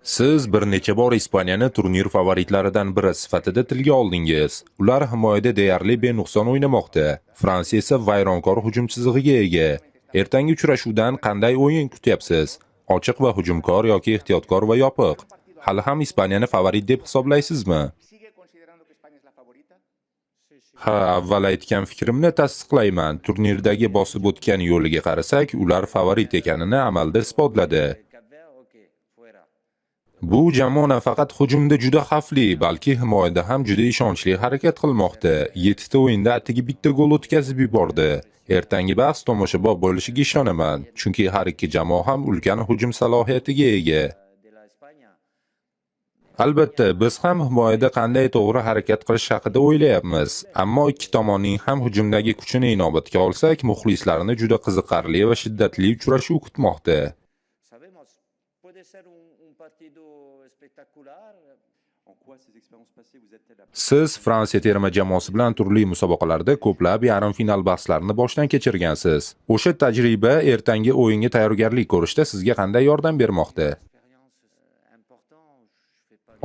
Siz bir necha bor Ispaniyani turnir favoritlaridan biri sifatida tilga oldingiz. Ular himoyada deyarli benuqson o'ynamoqda. Fransiya esa vayronkor hujum chizig'iga ega. Ertangi uchrashuvdan qanday o'yin kutyapsiz? Ochiq va hujumkor yoki ehtiyotkor va yopiq? Hali ham Ispaniyani favorit deb hisoblaysizmi? Ha, avval aytgan fikrimni tasdiqlayman. Turnirdagi bosib o'tgan yo'liga qarasak, ular favorit ekanini amalda isbotladi. Bu jamoa nafaqat hujumda juda xavfli, balki himoyada ham juda ishonchli harakat qilmoqda. 7 ta o'yinda atigi bitta gol o'tkazib yubordi. Ertangi bahs tomoshabob bo'lishiga ishonaman, chunki har ikki jamoa ham ulkan hujum salohiyatiga ega. Albatta, biz ham himoyada qanday to'g'ri harakat qilish haqida o'ylayapmiz. Ammo ikki tomonning ham hujumdagi kuchini inobatga olsak, muxlislarni juda qiziqarli va shiddatli uchrashuv kutmoqda. Siz Fransiya terma jamoasi bilan turli musobaqalarda ko'plab yarim final bahslarini boshdan kechirgansiz. O'sha tajriba ertangi o'yinga tayyorgarlik ko'rishda sizga qanday yordam bermoqda?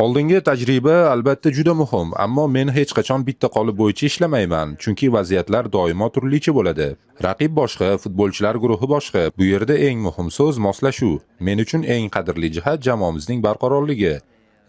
Oldingi tajriba albatta juda muhim, ammo men hech qachon bitta qolip bo'yicha ishlamayman, chunki vaziyatlar doimo turlicha bo'ladi. Raqib boshqa, futbolchilar guruhi boshqa. Bu yerda eng muhim so'z moslashuv. Men uchun eng qadrli jihat jamoamizning barqarorligi.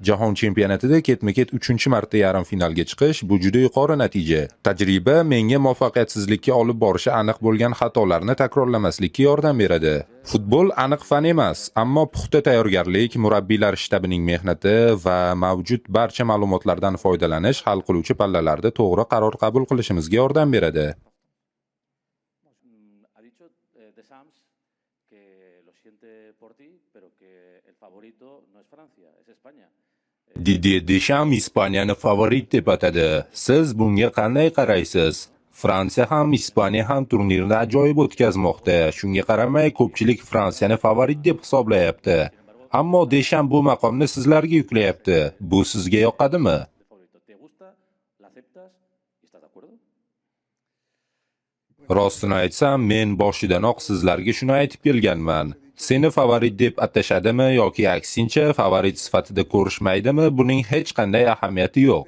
Jahon chempionatida ketma-ket 3-marta yarim finalga chiqish bu juda yuqori natija. Tajriba menga muvaffaqiyatsizlikka olib borishi aniq bo'lgan xatolarni takrorlamaslikka yordam beradi. Futbol aniq fan emas, ammo puxta tayyorgarlik, murabbiylar shtabining mehnati va mavjud barcha ma'lumotlardan foydalanish hal qiluvchi pallalarda to'g'ri qaror qabul qilishimizga yordam beradi. Didier Deschamps Ispaniyani favorit deb atadi. Siz bunga qanday qaraysiz? Fransiya ham, Ispaniya ham turnirni ajoyib o'tkazmoqda. Shunga qaramay, ko'pchilik Fransiyani favorit deb hisoblayapti. Ammo Deschamps bu maqomni sizlarga yuklayapti. Bu sizga yoqadimi? Rostini aytsam, men boshidanoq sizlarga shuni aytib kelganman. Seni favorit deb atashadimi yoki aksincha favorit sifatida ko'rishmaydimi, buning hech qanday ahamiyati yo'q.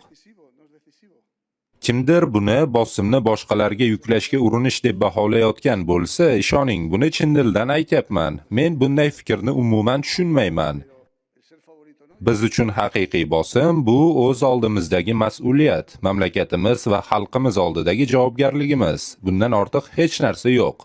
Kimdir buni bosimni boshqalarga yuklashga urinish deb baholayotgan bo'lsa, ishoning, buni chin dildan aytyapman. Men bunday fikrni umuman tushunmayman. Biz uchun haqiqiy bosim bu o'z oldimizdagi mas'uliyat, mamlakatimiz va xalqimiz oldidagi javobgarligimiz. Bundan ortiq hech narsa yo'q.